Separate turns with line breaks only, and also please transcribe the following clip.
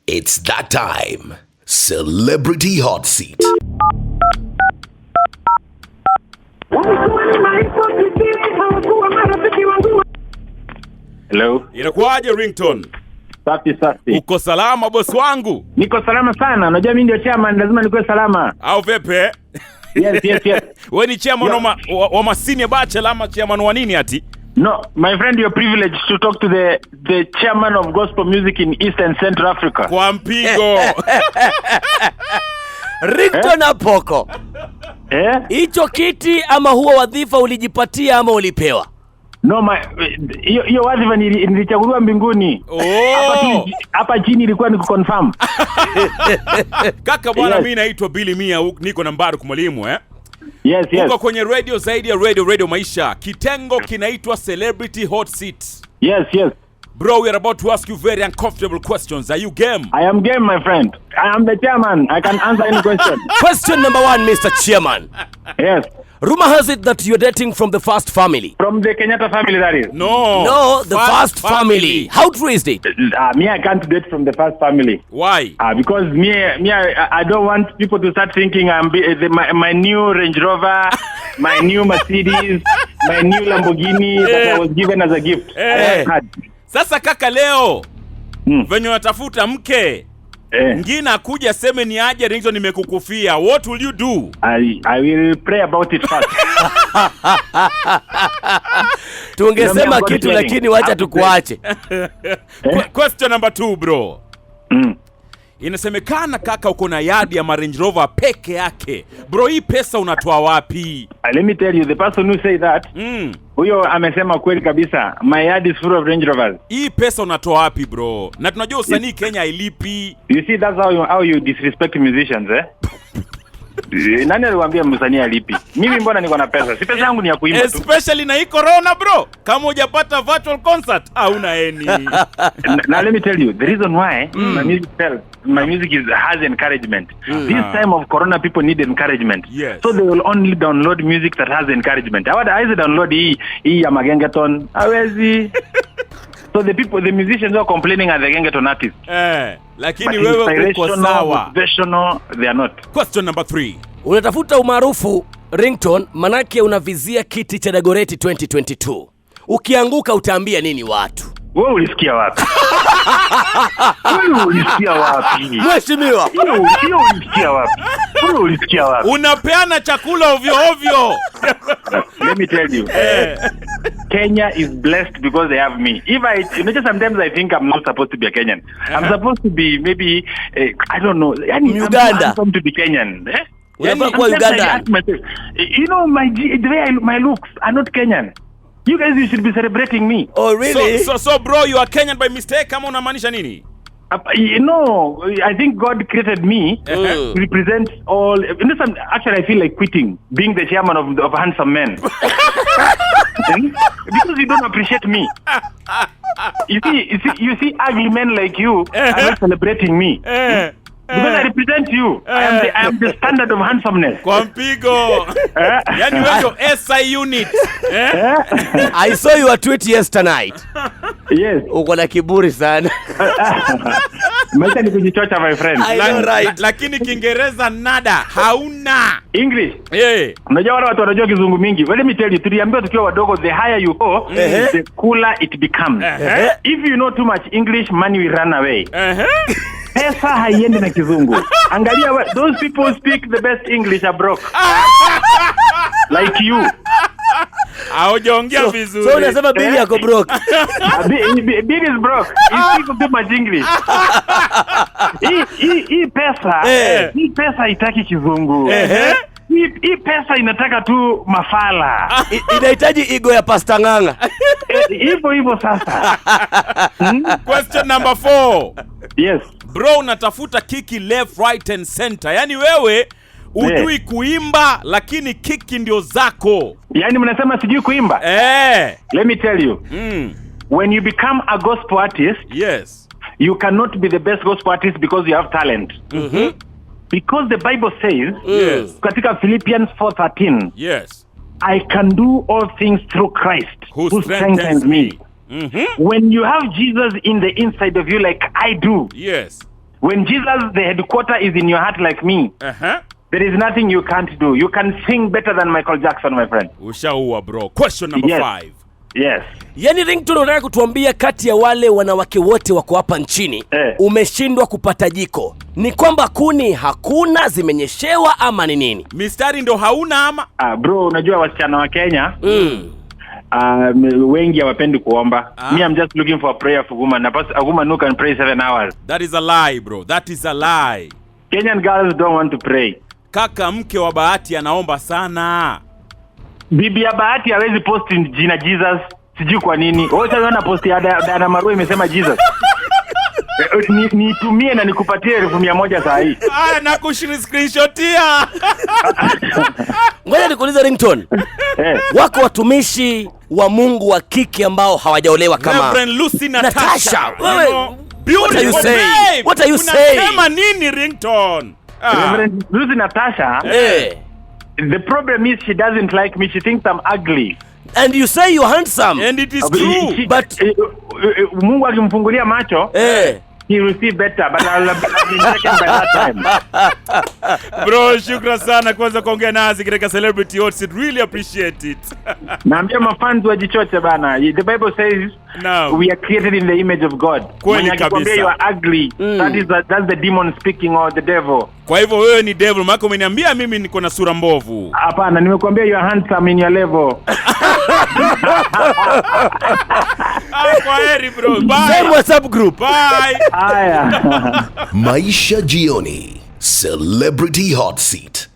It's that time. Celebrity Hot Seat.
Hello.
Inakuaje Ringtone?
Safi.
Uko salama boss wangu?
Niko salama sana. Unajua mimi ndio chairman, lazima nikuwe salama.
Au vipi?
Yes.
Wewe ni chairman wa masini bachelor ama chairman wa nini ati?
No, my friend, you're privileged to talk to the chairman of gospel music in East and Central Africa.
Kwa mpigo.
Ringtone Apoko. Hicho kiti ama huo wadhifa ulijipatia ama ulipewa?
No, hiyo wadhifa nilichaguliwa mbinguni. Hapa chini ilikuwa ni kuconfirm.
Kaka bwana, mimi naitwa Billy Mia, niko na Mbaruk Mwalimu
Yes.
Uko kwenye radio zaidi ya radio maisha. Kitengo kinaitwa Celebrity Hot Seat.
Yes.
Bro, we are about to ask you very uncomfortable questions. Are you game?
I am game, my friend. I am the chairman. I can answer any question.
Question number 1, Mr. Chairman.
Yes.
Rumor has it that you're dating from the first family.
From the Kenyatta family, that is.
No,
the first family. How true is it?
Me, I can't date from the first family.
Why?
Because I don't want people to start thinking I'm my new Range Rover, my new Mercedes, my new Lamborghini that I was given as a gift.
Sasa kaka, leo venye unatafuta mke ngine akuja seme ni aje Ringtone nimekukufia, what will you do?
I will pray about it first.
Tungesema kitu lakini wacha tukuache.
Question number 2, bro. Inasemekana kaka uko na yard ya Range Rover peke yake. Bro, hii pesa unatoa wapi?
Let me tell you, the person who say that, huyo amesema kweli kabisa. My yard is full of Range Rovers.
Hii pesa unatoa wapi bro? Na tunajua usanii Kenya hailipi.
You see, that's how you disrespect musicians, Nani aliwaambia msanii alipi? Mimi mbona niko na pesa? Si pesa yangu ni ya kuimba tu.
Especially na hii corona bro. Kama hujapata virtual concert, hauna eni.
Now let me tell you, the reason why my music has encouragement. This time of corona, people need encouragement.
Yes.
So they will only download music that has encouragement. I download hii ya Magengeton. Hawezi. So the musicians are complaining at the Gengeton artists.
Lakini wewe uko sawa.
Motivational, they are not.
Question number 3.
Unatafuta umaarufu Ringtone, manake unavizia kiti cha Dagoretti 2022. Ukianguka utaambia nini watu?
Wewe ulisikia wapi?
Mheshimiwa.
Wewe ulisikia wapi?
Unapeana chakula ovyo.
Let me tell you. Kenya is blessed because they have me. Sometimes I think I'm not supposed to be a Kenyan. I'm supposed to be maybe I don't know.
Uganda.
I'm to be Kenyan.
Kwa Uganda.
You know, the way my looks are not Kenyan. You guys, you should be celebrating me.
Oh, really?
So bro, you are Kenyan by mistake. Kama unamaanisha nini?
No, I think God created me to represent all. Actually, I feel like quitting, being the chairman of handsome men. Because you don't appreciate me. You see ugly men like you are not celebrating me. Because I represent you. I am the standard of handsomeness.
Kwa mpigo. Yani wewe SI unit.
I saw your tweet yesterday.
Yes.
Uko na kiburi sana.
Maisha ni kujichocha, my friend.
I know, right.
Lakini Kiingereza nada hauna.
English. Unajua watu wanajua kizungu mingi. Let me tell you, tuliambiwa tukiwa wadogo, the higher you go, the cooler it becomes. If you know too much English, money will run away. Pesa haiendi na kizungu. Angalia, those people speak the best English are broke. Like you.
Haujaongea vizuri.
So unasema Billy yako broke.
Billy is broke. He speaks too much English. Hii pesa haitaki kizungu. Hii pesa inataka tu mafala.
Inahitaji ego ya Pastor Nganga.
Hivyo sasa.
Question number 4.
Yes.
Bro, unatafuta kiki left, right and center. Yani wewe ujui kuimba lakini kiki ndio zako.
Yani mnasema sijui kuimba? Let me tell you. When you become a gospel artist,
yes,
you cannot be the best gospel artist because you have talent. Because the Bible says, katika Philippians 4:13,
yes,
I can do all things through Christ who strengthens me. When you have Jesus in the inside of you like I do,
yes,
When Jesus, the headquarter, is in your heart like me, there is nothing you can't do. You can sing better than Michael Jackson, my friend.
Ushaua bro. Question number 5.
Yes.
Yani Ringtone, unataka kutuambia kati ya wale wanawake wote wako hapa nchini umeshindwa kupata jiko, ni kwamba kuni hakuna, zimenyeshewa ama ni nini?
Mistari ndo hauna ama?
Bro, unajua wasichana wa Kenya wengi hawapendi kuomba. Me, I'm just looking for a prayer for woman. A woman who can pray 7 hours.
That is a lie, bro. That is a lie.
Kenyan girls don't want to pray.
Kaka, mke wa Bahati anaomba sana.
Bibi ya Bahati hawezi post jina Jesus. Sijui kwa nini. Wewe unaona post ya Dana Marua imesema Jesus. Nitumie na nikupatie 1,100 saa hii.
Na kushiri screenshotia.
Ngoja nikuulize Ringtone. Wako watumishi wa Mungu wa kike ambao hawajaolewa kama
Reverend Lucy Natasha.
Wewe, what are you saying? What are you saying?
Unasema nini Ringtone?
Reverend Lucy Natasha. The problem is she doesn't like me. She thinks I'm ugly.
And you say you're handsome.
And it is true.
But
Mungu akimfungulia macho, he will see better, but I'll be taken by that time.
Bro, shukran sana kwanza kuongea nasi katika Celebrity Hot Seat. Really appreciate it.
Naambia mafans wajichoche bana. The Bible says we are created in the image of God.
Kweli kabisa.
You are ugly. That's the demon speaking, or the devil.
Kwa hivyo wewe ni devil, maana umeniambia mimi niko na sura mbovu.
Hapana, nimekuambia you are handsome in your level.
Kwa heri bro. Bye.
Same WhatsApp group.
Bye.
Haya.
Maisha Jioni, Celebrity Hot Seat.